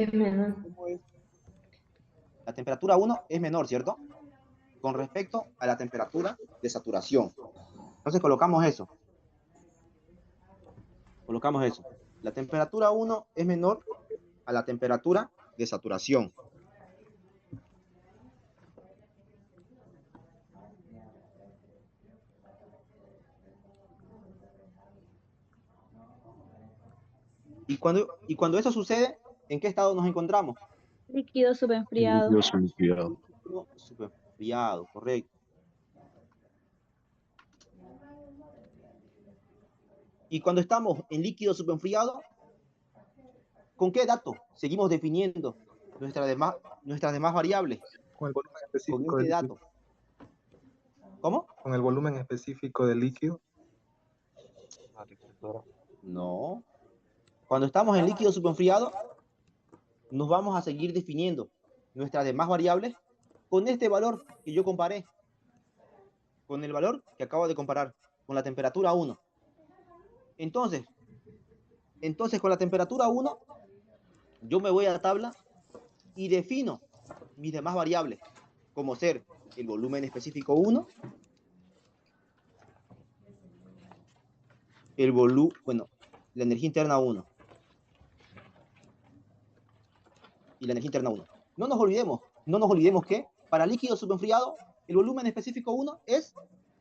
Es menor. ¿Cómo es? La temperatura 1 es menor, ¿cierto? Con respecto a la temperatura de saturación. Entonces colocamos eso. Colocamos eso. La temperatura 1 es menor a la temperatura de saturación. Y cuando eso sucede, ¿en qué estado nos encontramos? Líquido subenfriado. Líquido semienfriado. Superfriado, correcto. Y cuando estamos en líquido superfriado, ¿con qué dato seguimos definiendo nuestras demás variables? Con el volumen Con específico este del líquido. dato. ¿Cómo? Con el volumen específico del líquido. No. Cuando estamos en líquido superfriado, nos vamos a seguir definiendo nuestras demás variables con este valor que yo comparé, con el valor que acabo de comparar, con la temperatura 1. Entonces con la temperatura 1, yo me voy a la tabla y defino mis demás variables, como ser el volumen específico 1, la energía interna 1 y la energía interna 1. No nos olvidemos que para líquido subenfriado, el volumen específico 1 es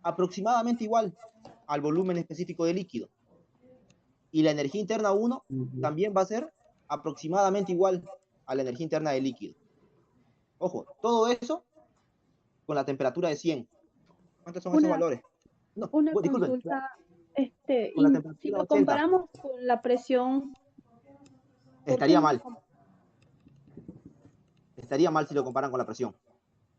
aproximadamente igual al volumen específico de líquido. Y la energía interna 1 también va a ser aproximadamente igual a la energía interna del líquido. Ojo, todo eso con la temperatura de 100. ¿Cuántos son esos valores? No, Una disculpen. consulta, Con la y si temperatura lo 80. comparamos con la presión, ¿por qué Estaría no? mal. Estaría mal si lo comparan con la presión.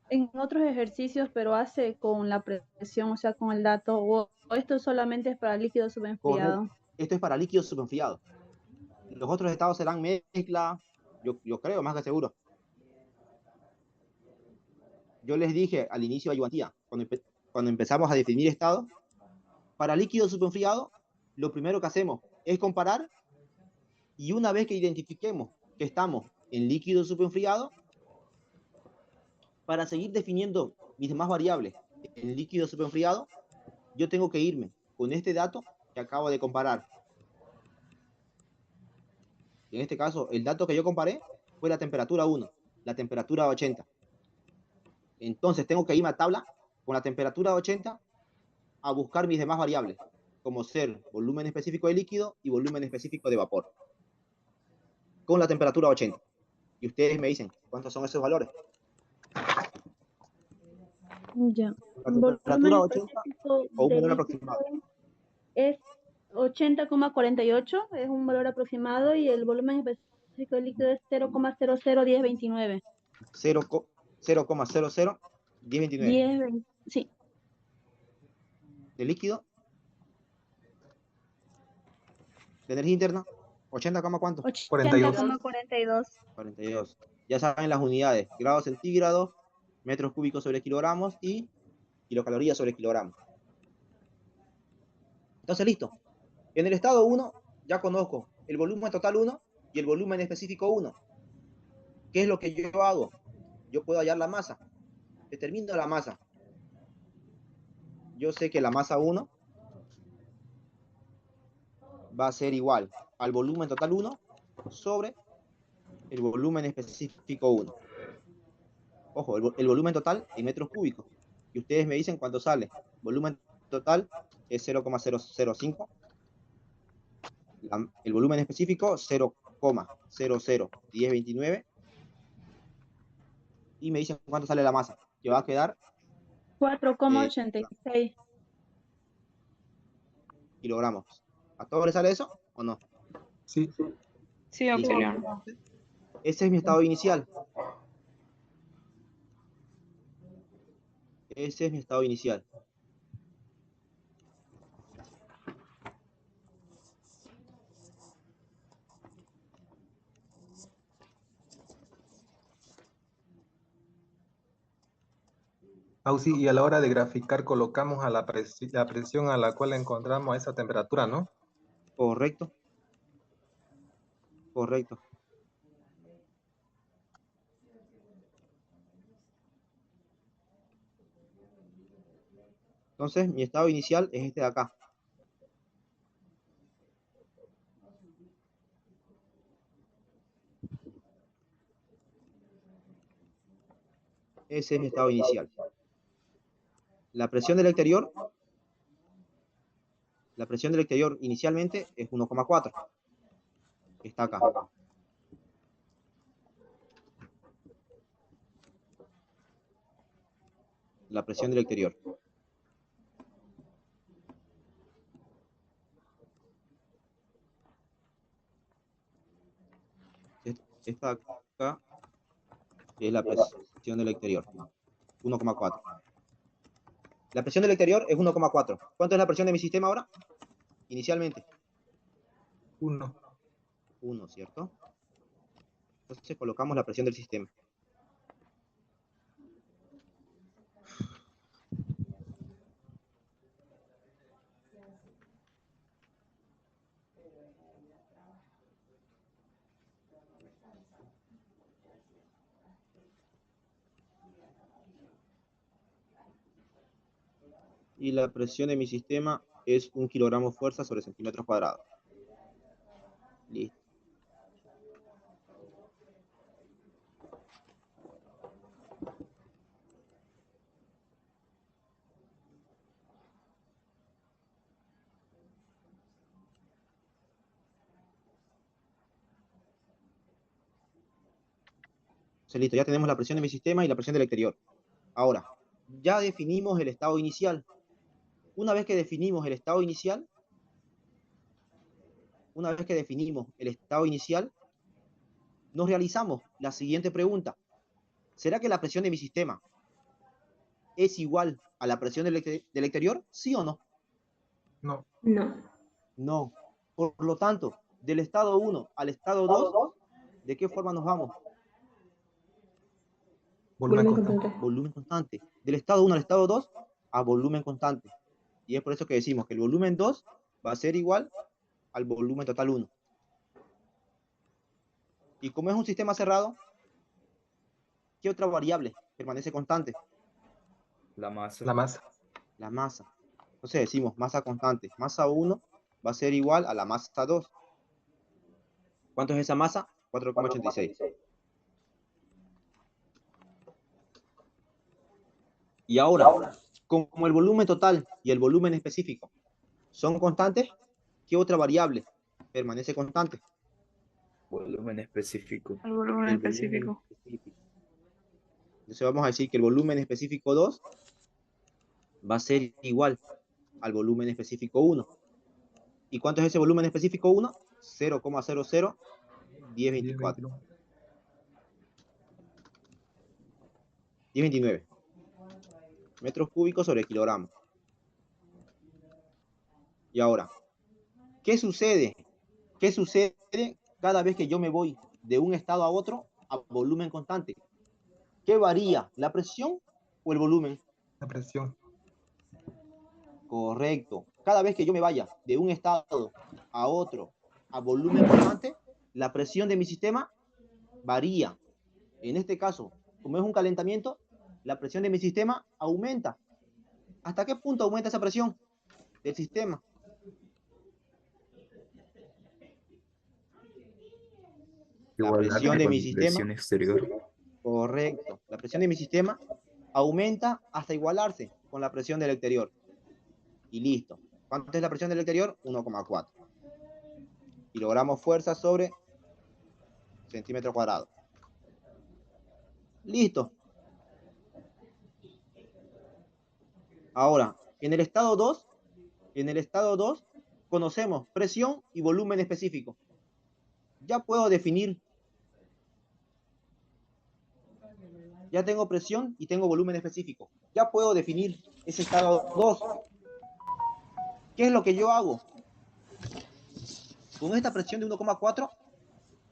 En otros ejercicios, pero hace con la presión, o sea, con el dato, o esto solamente es para líquido subenfriado. Correcto. Esto es para líquido subenfriado. Los otros estados serán mezcla, yo creo, más que seguro. Yo les dije al inicio de ayudantía, cuando empezamos a definir estados, para líquido subenfriado, lo primero que hacemos es comparar, y una vez que identifiquemos que estamos en líquido subenfriado, para seguir definiendo mis demás variables en líquido subenfriado, yo tengo que irme con este dato que acabo de comparar. En este caso, el dato que yo comparé fue la temperatura 1, la temperatura 80. Entonces tengo que irme a tabla con la temperatura 80 a buscar mis demás variables, como ser volumen específico de líquido y volumen específico de vapor, con la temperatura 80. Y ustedes me dicen, ¿cuántos son esos valores? Ya. La Volumen temperatura 80 específico o un de valor líquido aproximado. es 80,48, es un valor aproximado, y el volumen específico de líquido es 0,001029. 0,001029. Sí, De líquido, de energía interna, 80, ¿cuánto? 42. 80,42. 42. Ya saben las unidades, grados centígrados, metros cúbicos sobre kilogramos y kilocalorías sobre kilogramos. Entonces, listo. En el estado 1 ya conozco el volumen total 1 y el volumen específico 1. ¿Qué es lo que yo hago? Yo puedo hallar la masa. Determino la masa. Yo sé que la masa 1 va a ser igual al volumen total 1 sobre el volumen específico 1. Ojo, el volumen total en metros cúbicos. Y ustedes me dicen cuánto sale. Volumen total es 0,005. El volumen específico 0,001029. Y me dicen cuánto sale la masa, que va a quedar 4,86. kilogramos. ¿A todos les sale eso o no? Sí. Sí, auxiliar. Ese es mi estado inicial. Ese es mi estado inicial. Sí, y a la hora de graficar colocamos a la presión a la cual encontramos a esa temperatura, ¿no? Correcto. Correcto. Entonces, mi estado inicial es este de acá. Ese es mi estado inicial. La presión del exterior inicialmente es 1,4. Está acá. La presión del exterior. Esta acá es la presión del exterior. 1,4. La presión del exterior es 1,4. ¿Cuánto es la presión de mi sistema ahora? Inicialmente. 1. 1, ¿cierto? Entonces colocamos la presión del sistema. Y la presión de mi sistema es 1 kilogramo fuerza sobre centímetros cuadrados. Listo. Entonces, listo, ya tenemos la presión de mi sistema y la presión del exterior. Ahora, ya definimos el estado inicial. Una vez que definimos el estado inicial, nos realizamos la siguiente pregunta. ¿Será que la presión de mi sistema es igual a la presión del exterior? ¿Sí o no? No. No. No. Por lo tanto, del estado 1 al estado 2, ¿de qué forma nos vamos? Volumen Volumen constante. constante. Volumen constante. Del estado 1 al estado 2 a volumen constante. Y es por eso que decimos que el volumen 2 va a ser igual al volumen total 1. Y como es un sistema cerrado, ¿qué otra variable permanece constante? La masa. La masa. La masa. Entonces decimos masa constante. Masa 1 va a ser igual a la masa 2. ¿Cuánto es esa masa? 4,86. Y ahora, como el volumen total y el volumen específico son constantes, ¿qué otra variable permanece constante? Volumen específico. El volumen El específico. volumen específico. Entonces vamos a decir que el volumen específico 2 va a ser igual al volumen específico 1. ¿Y cuánto es ese volumen específico 1? 0,001024. 1029 metros cúbicos sobre kilogramo. Y ahora, ¿qué sucede? ¿Qué sucede cada vez que yo me voy de un estado a otro a volumen constante? ¿Qué varía? ¿La presión o el volumen? La presión. Correcto. Cada vez que yo me vaya de un estado a otro a volumen constante, la presión de mi sistema varía. En este caso, como es un calentamiento, la presión de mi sistema aumenta. ¿Hasta qué punto aumenta esa presión del sistema? La Igual a presión la de mi sistema, presión exterior. correcto. La presión de mi sistema aumenta hasta igualarse con la presión del exterior. Y listo. ¿Cuánto es la presión del exterior? 1,4 kilogramos fuerza sobre centímetro cuadrado. Listo. Ahora, en el estado 2, conocemos presión y volumen específico. Ya puedo definir. Ya tengo presión y tengo volumen específico. Ya puedo definir ese estado 2. ¿Qué es lo que yo hago? Con esta presión de 1,4,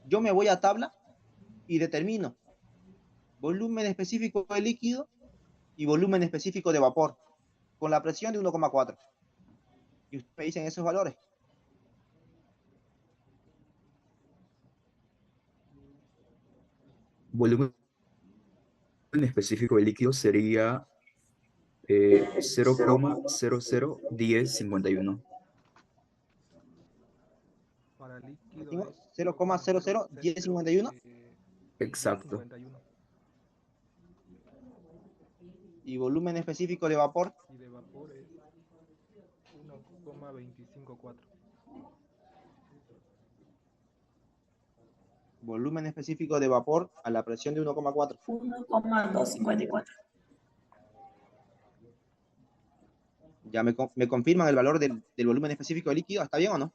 yo me voy a tabla y determino volumen específico de líquido y volumen específico de vapor con la presión de 1,4. Y ustedes me dicen esos valores. Volumen específico de líquido sería 0,001051. Para líquido Tengo es 0,001051 Exacto. 1051. y volumen específico de vapor. Y de vapor es 1,254. Volumen específico de vapor a la presión de 1,4. 1,254. Ya me confirman el valor del volumen específico de líquido. ¿Está bien o no?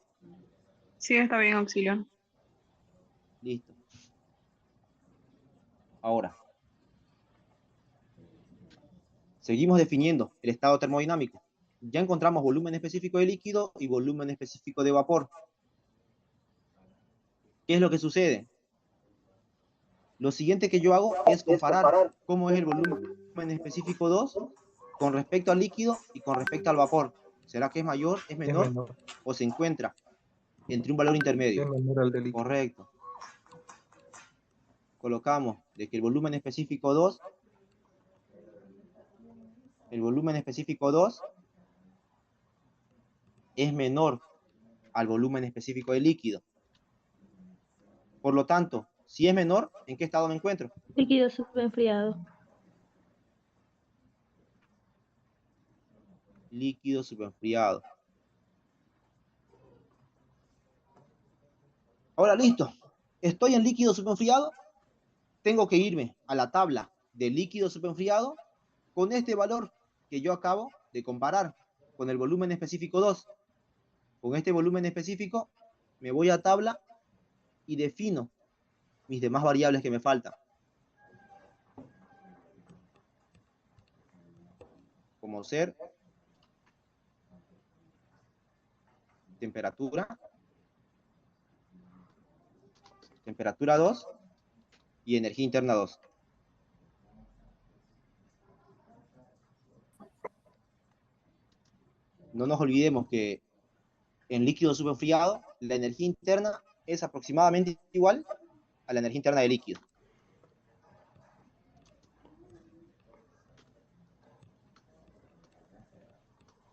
Sí, está bien, auxilio. Listo. Ahora, seguimos definiendo el estado termodinámico. Ya encontramos volumen específico de líquido y volumen específico de vapor. ¿Qué es lo que sucede? Lo siguiente que yo hago es comparar cómo es el volumen específico 2 con respecto al líquido y con respecto al vapor. ¿Será que es mayor, es Es menor menor. o se encuentra entre un valor Es intermedio? menor al de líquido. Correcto. Colocamos de que el volumen específico 2 es menor al volumen específico del líquido. Por lo tanto, si es menor, ¿en qué estado me encuentro? Líquido subenfriado. Líquido subenfriado. Ahora listo. Estoy en líquido subenfriado. Tengo que irme a la tabla de líquido subenfriado con este valor que yo acabo de comparar con el volumen específico 2. Con este volumen específico me voy a tabla y defino mis demás variables que me faltan. Como ser temperatura 2 y energía interna 2. No nos olvidemos que en líquido subenfriado la energía interna es aproximadamente igual a la energía interna del líquido.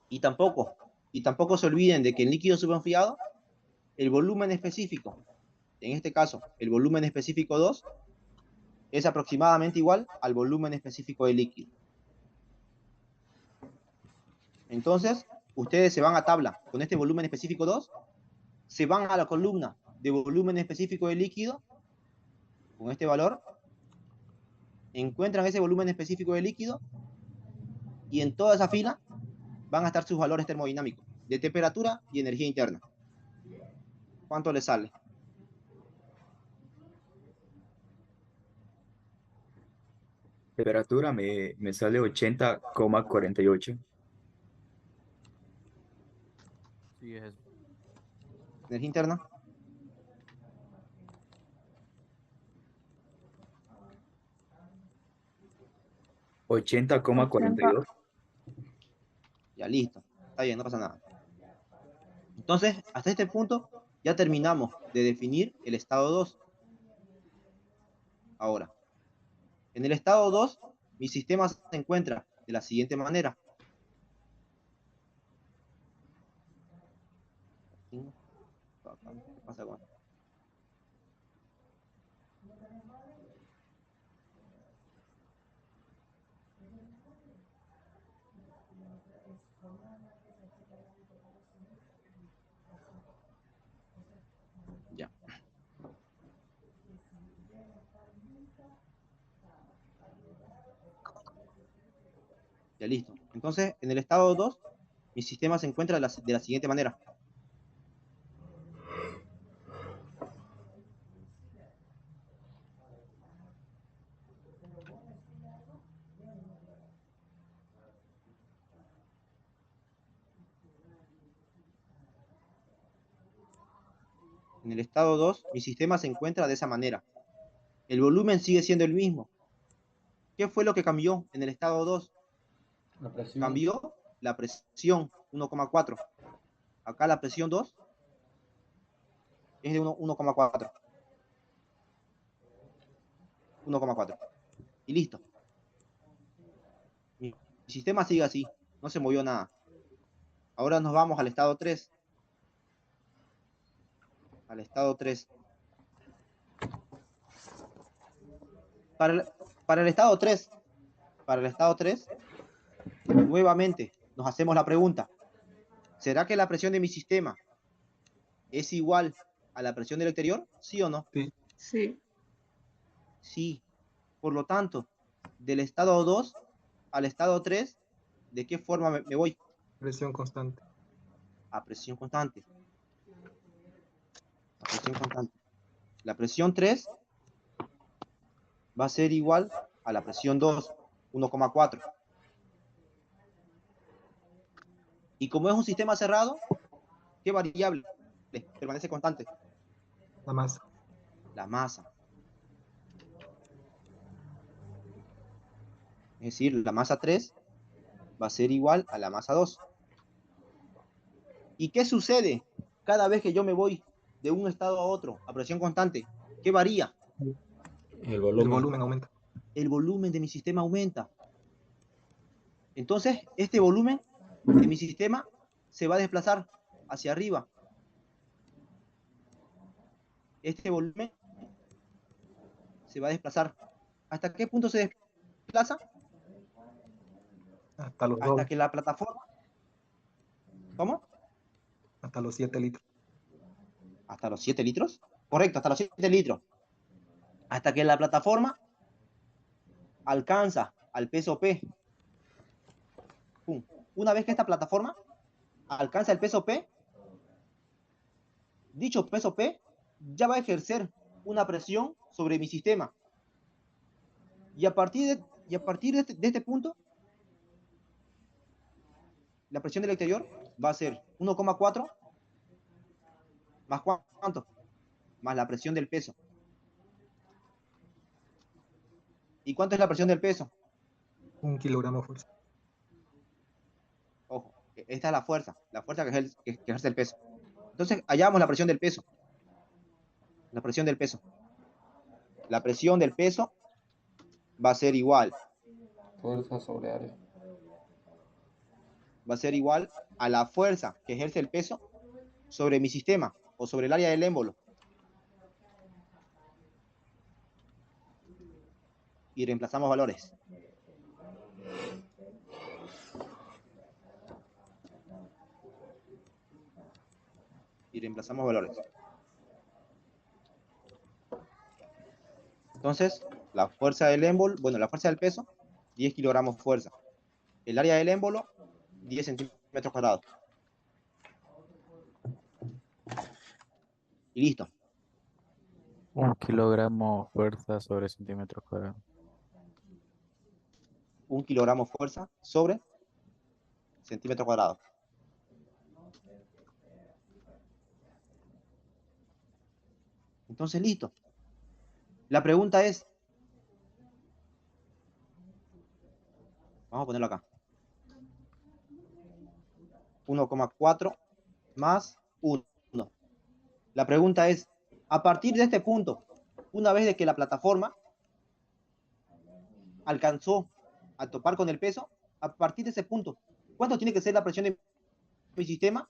Y tampoco se olviden de que en líquido subenfriado el volumen específico, en este caso el volumen específico 2, es aproximadamente igual al volumen específico del líquido. Entonces, ustedes se van a tabla con este volumen específico 2, se van a la columna de volumen específico del líquido, con este valor, encuentran ese volumen específico del líquido y en toda esa fila van a estar sus valores termodinámicos de temperatura y energía interna. ¿Cuánto les sale? Temperatura me sale 80,48. Sí, es eso. Energía interna, 80,42. ya listo. Está bien, no pasa nada. Entonces, hasta este punto ya terminamos de definir el estado 2. Ahora, en el estado 2, mi sistema se encuentra de la siguiente manera. ¿Qué pasa con esto? Ya. Ya listo. Entonces, en el estado 2, mi sistema se encuentra de la siguiente manera. En el estado 2, mi sistema se encuentra de esa manera. El volumen sigue siendo el mismo. ¿Qué fue lo que cambió en el estado 2? La presión. Cambió la presión 1,4. Acá la presión 2 es de 1,4. 1,4. Y listo. Mi sistema sigue así, no se movió nada. Ahora nos vamos al estado 3. Al estado 3. Para el estado 3, nuevamente nos hacemos la pregunta, ¿será que la presión de mi sistema es igual a la presión del exterior? ¿Sí o no? Sí. Sí. Sí. Por lo tanto, del estado 2 al estado 3, ¿de qué forma me voy? Presión constante. A presión constante. A presión constante. La presión 3 va a ser igual a la presión 2, 1,4. Y como es un sistema cerrado, ¿qué variable permanece constante? La masa. La masa. Es decir, la masa 3 va a ser igual a la masa 2. ¿Y qué sucede cada vez que yo me voy de un estado a otro a presión constante? ¿Qué varía? El El volumen. volumen aumenta. El volumen de mi sistema aumenta. Entonces, este volumen de mi sistema se va a desplazar hacia arriba. Este volumen se va a desplazar. ¿Hasta qué punto se desplaza? Hasta los Hasta dos. que la plataforma... ¿Cómo? Hasta los 7 litros. ¿Hasta los 7 litros? Correcto, hasta los 7 litros. Hasta que la plataforma alcanza al peso P. ¡Pum! Una vez que esta plataforma alcanza el peso P, dicho peso P ya va a ejercer una presión sobre mi sistema. Y a partir de este punto, la presión del exterior va a ser 1,4 más ¿cuánto? Más la presión del peso. ¿Y cuánto es la presión del peso? 1 kilogramo fuerza. Ojo, esta es la fuerza que ejerce el peso. Entonces, hallamos la presión del peso. La presión del peso. La presión del peso va a ser igual. Fuerza sobre área. Va a ser igual a la fuerza que ejerce el peso sobre mi sistema o sobre el área del émbolo. Y reemplazamos valores. Entonces, la fuerza del émbolo, bueno, la fuerza del peso, 10 kilogramos fuerza. El área del émbolo, 10 centímetros cuadrados. Y listo. 1 kilogramo fuerza sobre centímetros cuadrados. 1 kilogramo fuerza sobre centímetros cuadrados. Entonces, listo. La pregunta es, vamos a ponerlo acá, 1,4 más 1. La pregunta es, a partir de este punto, una vez de que la plataforma alcanzó a topar con el peso, a partir de ese punto, ¿cuánto tiene que ser la presión de mi sistema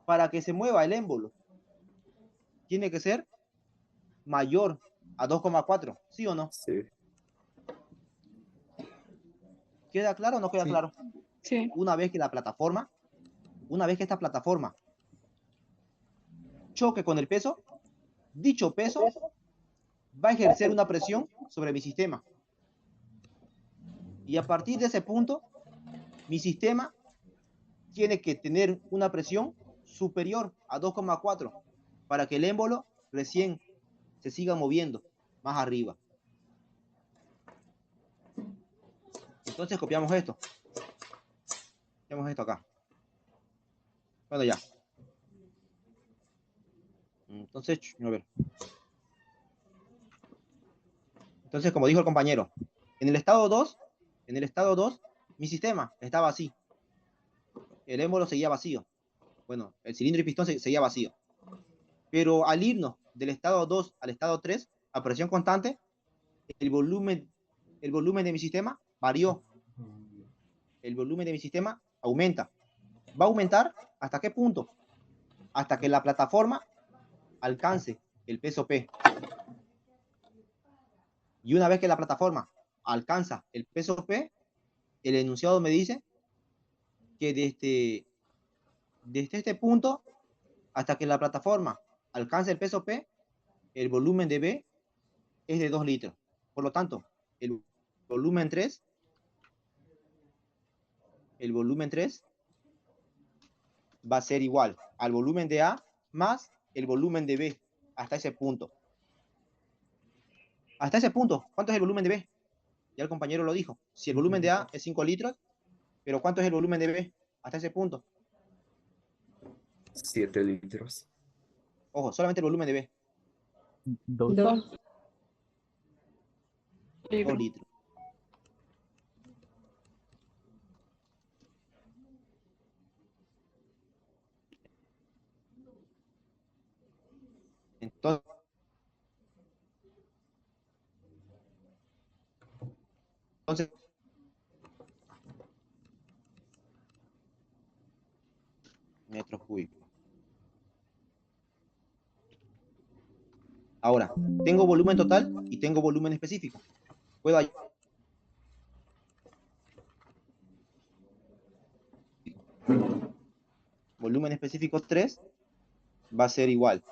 para que se mueva el émbolo? Tiene que ser mayor a 2,4, ¿sí o no? Sí. ¿Queda claro o no queda Sí. claro? Sí. Una vez que esta plataforma choque con el peso, dicho peso va a ejercer una presión sobre mi sistema. Y a partir de ese punto, mi sistema tiene que tener una presión superior a 2,4 para que el émbolo recién se siga moviendo más arriba. Entonces copiamos esto. Copiamos esto acá. Bueno, ya. Entonces, a ver. Entonces, como dijo el compañero, en el estado 2, mi sistema estaba así. El émbolo seguía vacío. Bueno, el cilindro y pistón seguía vacío. Pero al irnos del estado 2 al estado 3, a presión constante, el volumen de mi sistema varió. el volumen de mi sistema aumenta. ¿Va a aumentar hasta qué punto? Hasta que la plataforma alcance el peso P. Y una vez que la plataforma alcanza el peso P, el enunciado me dice que desde este punto hasta que la plataforma alcance el peso P, el volumen de B es de 2 litros. Por lo tanto, el volumen 3 va a ser igual al volumen de A más el volumen de B hasta ese punto. Hasta ese punto, ¿cuánto es el volumen de B? Ya el compañero lo dijo. Si el volumen de A es 5 litros, pero ¿cuánto es el volumen de B hasta ese punto? 7 litros. Ojo, solamente el volumen de B. 2. 2. 2 litros. Entonces, metros cúbicos. Ahora, tengo volumen total y tengo volumen específico. Puedo volumen específico 3 va a ser igual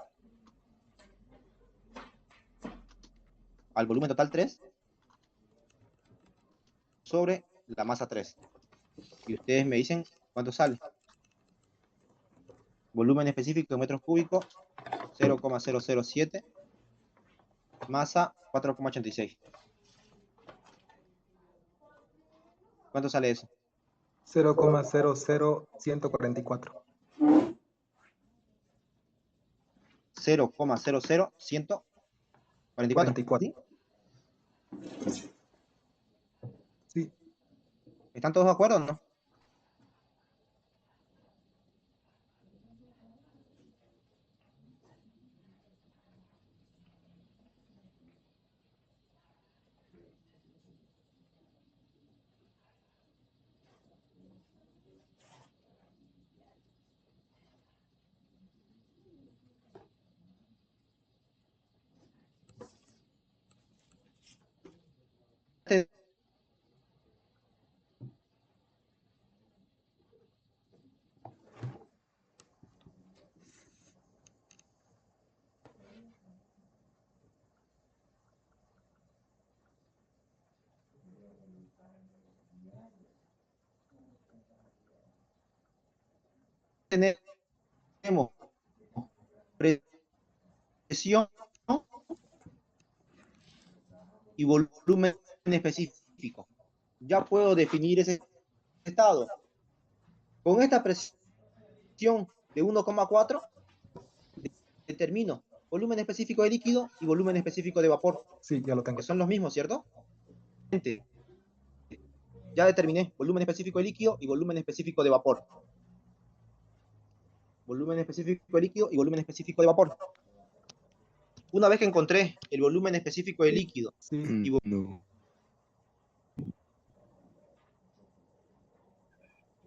al volumen total 3 sobre la masa 3. Y ustedes me dicen cuánto sale. Volumen específico en metros cúbicos 0,007, masa 4,86. ¿Cuánto sale eso? 0,00144. 0,00144. 44. ¿Sí? Sí. ¿Están todos de acuerdo o no? Tenemos presión y volumen específico. Ya puedo definir ese estado. Con esta presión de 1,4 determino volumen específico de líquido y volumen específico de vapor. Sí, ya lo tengo. Que son los mismos, ¿cierto? Ya determiné volumen específico de líquido y volumen específico de vapor. Volumen específico de líquido y volumen específico de vapor. Una vez que encontré el volumen específico de líquido Sí. y No.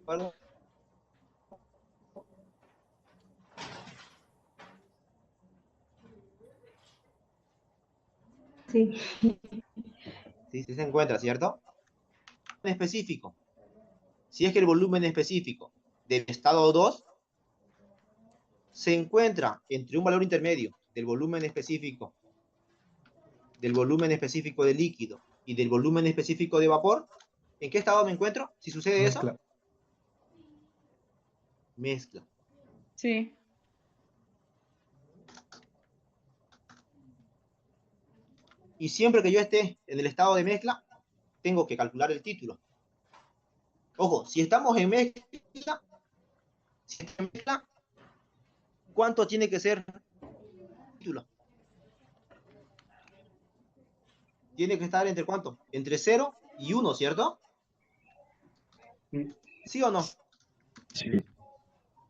bueno, Sí. sí se encuentra, ¿cierto? Específico. Si es que el volumen específico del estado 2 se encuentra entre un valor intermedio del volumen específico de líquido y del volumen específico de vapor, ¿en qué estado me encuentro? Si sucede Mezcla. eso, mezcla. Sí. Y siempre que yo esté en el estado de mezcla, tengo que calcular el título. Ojo, si estamos en mezcla, ¿cuánto tiene que ser el título? Tiene que estar entre ¿cuánto? Entre 0 y 1, ¿cierto? ¿Sí o no? Sí.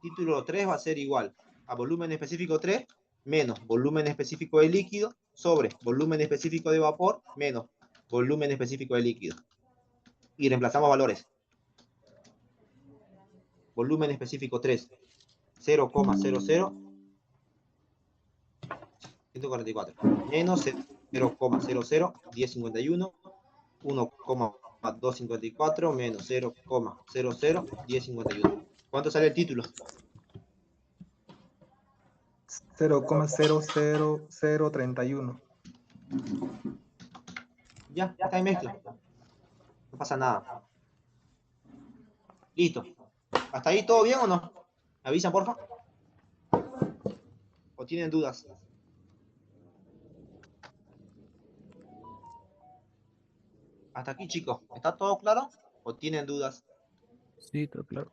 Título 3 va a ser igual a volumen específico 3 menos volumen específico de líquido sobre volumen específico de vapor menos volumen específico de líquido. Y reemplazamos valores. volumen específico 3, 0,00 144 menos 0,00 1051 1,254 menos 0,00 1051. ¿Cuánto sale el título? 0,00031. Ya, está en mezcla. No pasa nada. Listo. ¿Hasta ahí todo bien o no? ¿Me avisan, porfa? ¿O tienen dudas? Hasta aquí, chicos. ¿Está todo claro? ¿O tienen dudas? Sí, todo claro.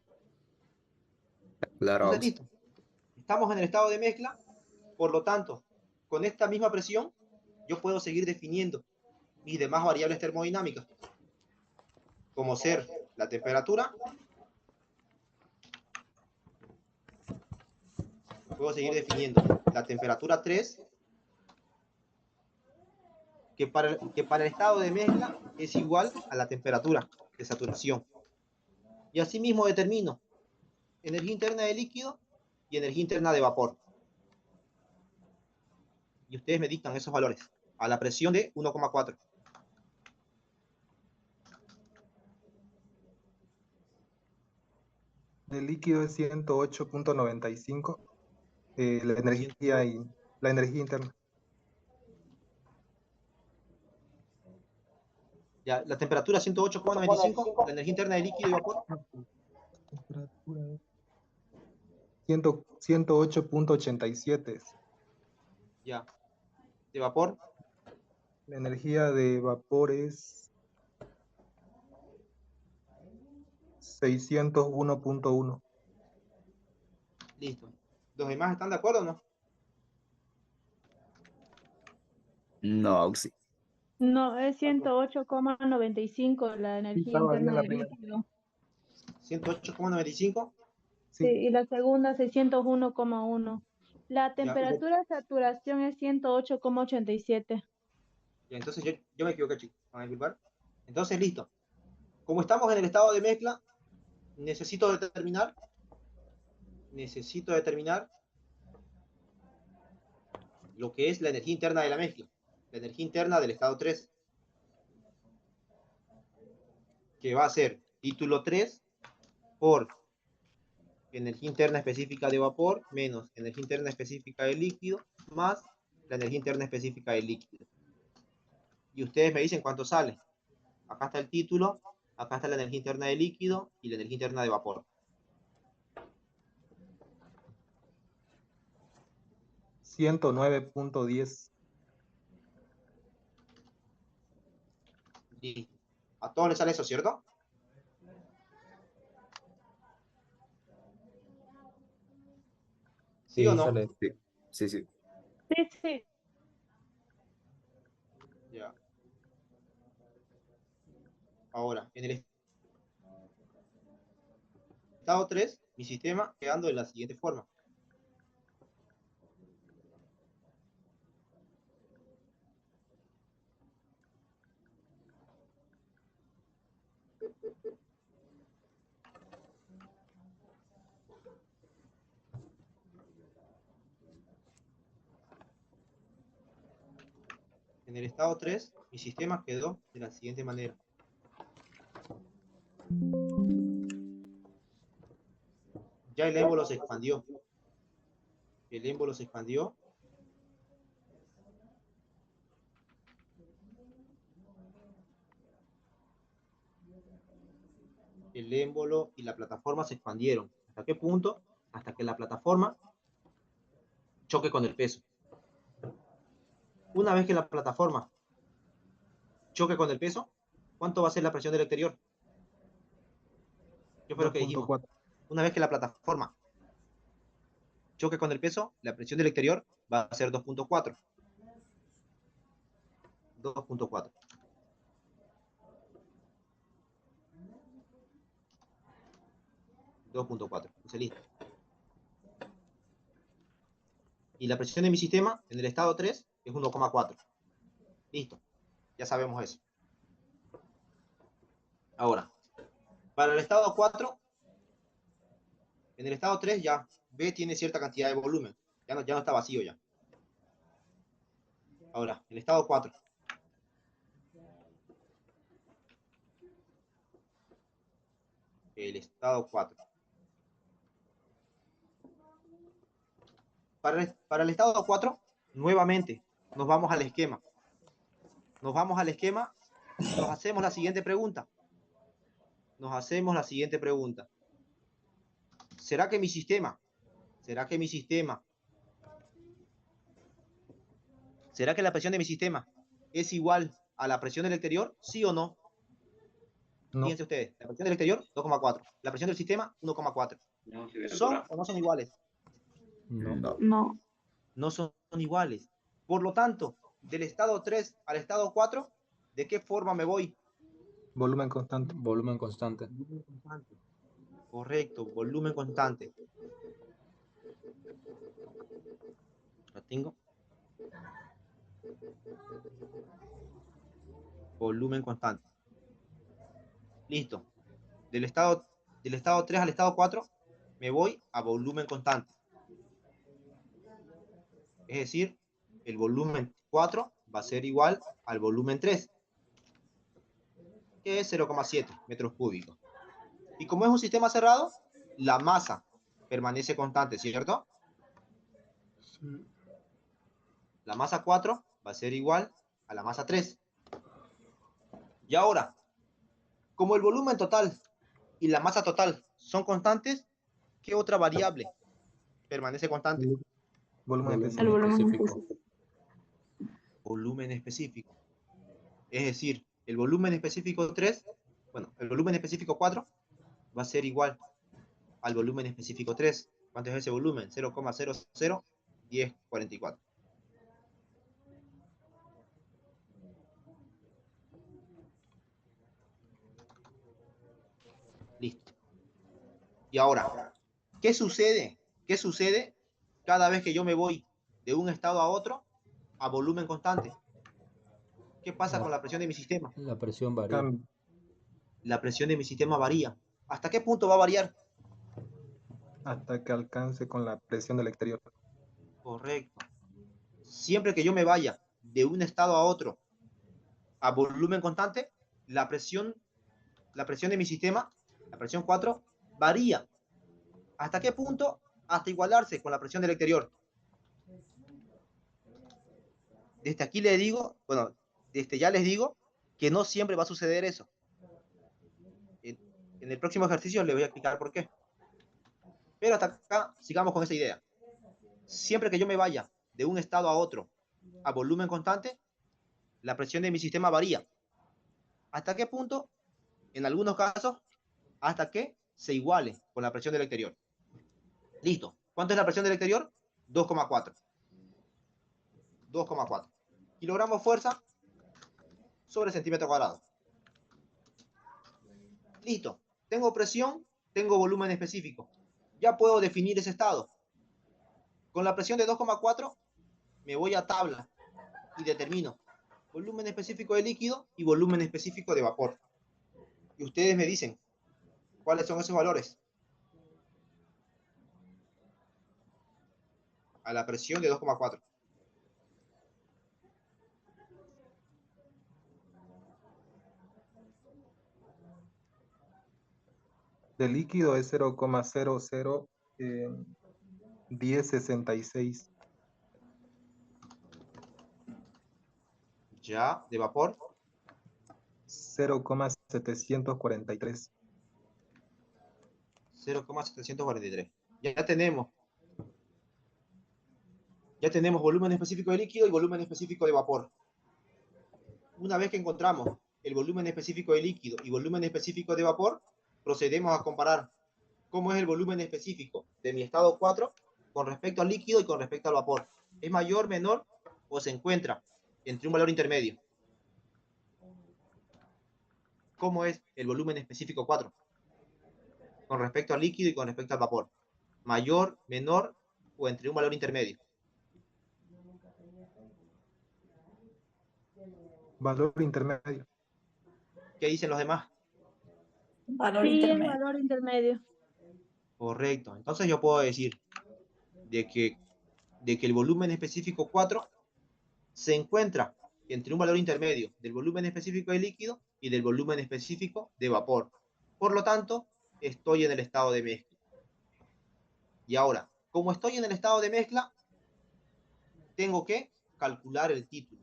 Claro, Entonces, Auxi. listo. Estamos en el estado de mezcla. Por lo tanto, con esta misma presión, yo puedo seguir definiendo mis demás variables termodinámicas, como ser la temperatura. Puedo seguir definiendo la temperatura 3, que para el estado de mezcla es igual a la temperatura de saturación. Y asimismo determino energía interna de líquido y energía interna de vapor. Y ustedes me dictan esos valores a la presión de 1,4. El líquido es 108.95. La energía interna. Ya, la temperatura 108,95, la energía interna de líquido y vapor. Temperatura 108.87. Ya. De vapor. La energía de vapor es 601.1. Listo. ¿Los demás están de acuerdo o no? No, Auxi. No, es 108,95 la energía Estaba bien interna la del primera. líquido. 108,95. Sí, Sí, y la segunda 601,1. La Ya. temperatura de saturación es 108,87. Ya, entonces yo me equivoqué, chicos. Van a disculpar. Entonces, listo. Como estamos en el estado de mezcla, necesito determinar lo que es la energía interna de la mezcla, la energía interna del estado 3, que va a ser título 3 por energía interna específica de vapor menos energía interna específica de líquido más la energía interna específica del líquido. Y ustedes me dicen cuánto sale. Acá está el título, acá está la energía interna de líquido y la energía interna de vapor. 109.10. Listo. A todos les sale eso, ¿cierto? ¿Sí o Sí, no? sale. Sí, sí, sí. Sí, sí. Ya. Ahora, en el estado 3, mi sistema quedando de la siguiente forma. En el estado 3, mi sistema quedó de la siguiente manera. Ya el émbolo se expandió. El émbolo se expandió. El émbolo y la plataforma se expandieron. ¿Hasta qué punto? Hasta que la plataforma choque con el peso. Una vez que la plataforma choque con el peso, ¿cuánto va a ser la presión del exterior? ¿Qué fue lo que dijimos? 2.4. Una vez que la plataforma choque con el peso, la presión del exterior va a ser 2.4. 2.4. Entonces, listo. Y la presión de mi sistema en el estado 3 es 1,4. Listo. Ya sabemos eso. Ahora, para el estado 4, En el estado 3 ya B tiene cierta cantidad de volumen. Ya no está vacío ya. Ahora, el estado 4. El estado 4. Para el estado 4, nuevamente, nos vamos al esquema. Nos vamos al esquema y nos hacemos la siguiente pregunta. ¿Será que mi sistema, será que la presión de mi sistema es igual a la presión del exterior? ¿Sí o no? No, Fíjense ustedes, la presión del exterior, 2,4. La presión del sistema, 1,4. ¿Son o no son iguales? No. No. No. No son iguales. Por lo tanto, del estado 3 al estado 4, ¿de qué forma me voy? volumen constante. Volumen constante. Volumen constante. Correcto, volumen constante. ¿Lo tengo? Volumen constante. Listo. Del estado 3 al estado 4, me voy a volumen constante. Es decir, el volumen 4 va a ser igual al volumen 3, que es 0,7 metros cúbicos. Y como es un sistema cerrado, la masa permanece constante, ¿cierto? La masa 4 va a ser igual a la masa 3. Y ahora, como el volumen total y la masa total son constantes, ¿qué otra variable permanece constante? Volumen El específico. volumen específico. Volumen específico. Es decir, el volumen específico 3, el volumen específico 4 va a ser igual al volumen específico 3. ¿Cuánto es ese volumen? 0,001044. Listo. Y ahora, ¿qué sucede? ¿Qué sucede cada vez que yo me voy de un estado a otro a volumen constante? ¿Qué pasa con la presión de mi sistema? La presión varía. Cambio. La presión de mi sistema varía. ¿Hasta qué punto va a variar? Hasta que alcance con la presión del exterior. Correcto. Siempre que yo me vaya de un estado a otro a volumen constante, la presión de mi sistema, la presión 4, varía. ¿Hasta qué punto? Hasta igualarse con la presión del exterior. Desde aquí les digo, desde ya les digo que no siempre va a suceder eso. En el próximo ejercicio les voy a explicar por qué. Pero hasta acá sigamos con esa idea. Siempre que yo me vaya de un estado a otro a volumen constante, la presión de mi sistema varía. ¿Hasta qué punto? En algunos casos, hasta que se iguale con la presión del exterior. Listo. ¿Cuánto es la presión del exterior? 2,4. 2,4 kilogramos fuerza sobre centímetro cuadrado. Listo. Tengo presión, tengo volumen específico. Ya puedo definir ese estado. Con la presión de 2,4 me voy a tabla y determino volumen específico de líquido y volumen específico de vapor. Y ustedes me dicen cuáles son esos valores. A la presión de 2,4. De líquido es 0,001066. Ya, de vapor. 0,743. 0,743. Ya tenemos volumen específico de líquido y volumen específico de vapor. Una vez que encontramos el volumen específico de líquido y volumen específico de vapor, procedemos a comparar cómo es el volumen específico de mi estado 4 con respecto al líquido y con respecto al vapor. ¿Es mayor, menor o se encuentra entre un valor intermedio? ¿Cómo es el volumen específico 4 con respecto al líquido y con respecto al vapor? ¿Mayor, menor o entre un valor intermedio? Valor intermedio. ¿Qué dicen los demás? Valor Sí, es intermedio. valor intermedio. Correcto. Entonces yo puedo decir de que el volumen específico 4 se encuentra entre un valor intermedio del volumen específico de líquido y del volumen específico de vapor. Por lo tanto, estoy en el estado de mezcla. Y ahora, como estoy en el estado de mezcla, tengo que calcular el título.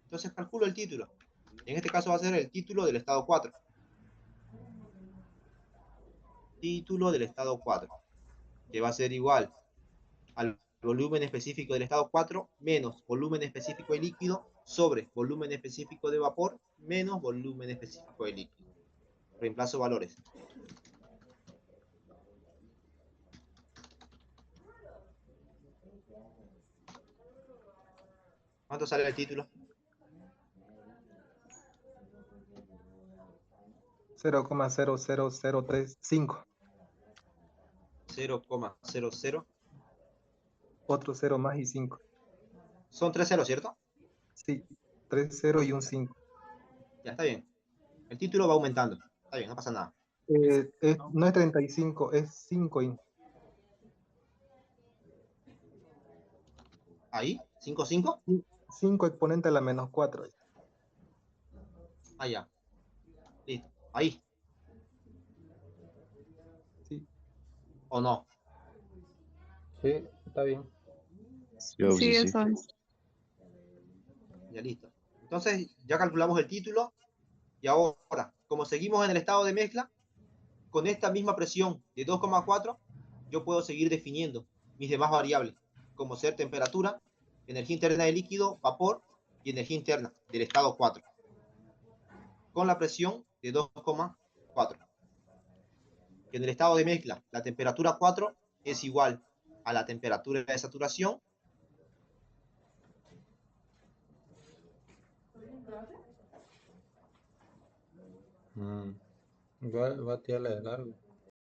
Entonces calculo el título. En este caso va a ser el título del estado 4. Título del estado 4, que va a ser igual al volumen específico del estado 4 menos volumen específico de líquido sobre volumen específico de vapor menos volumen específico de líquido. Reemplazo valores. ¿Cuánto sale el título? 0,00035. 0,00. Otro 0 más y 5. Son 3 ceros, ¿cierto? Sí, 3 0 y un 5. Ya, está bien. El título va aumentando. Está bien, no pasa nada. No es 35, es 5. Ahí, 5, 5. 5 exponente a la menos 4. Allá. Listo. Ahí. Sí. ¿O no? Sí, está bien. Sí, Auxi, Sí, sí. eso es. Ya listo. Entonces, ya calculamos el título. Y ahora, como seguimos en el estado de mezcla, con esta misma presión de 2,4, yo puedo seguir definiendo mis demás variables, como ser temperatura, energía interna del líquido, vapor y energía interna del estado 4, con la presión de 2,4. En el estado de mezcla, la temperatura 4 es igual a la temperatura de saturación Va a tirarle de largo.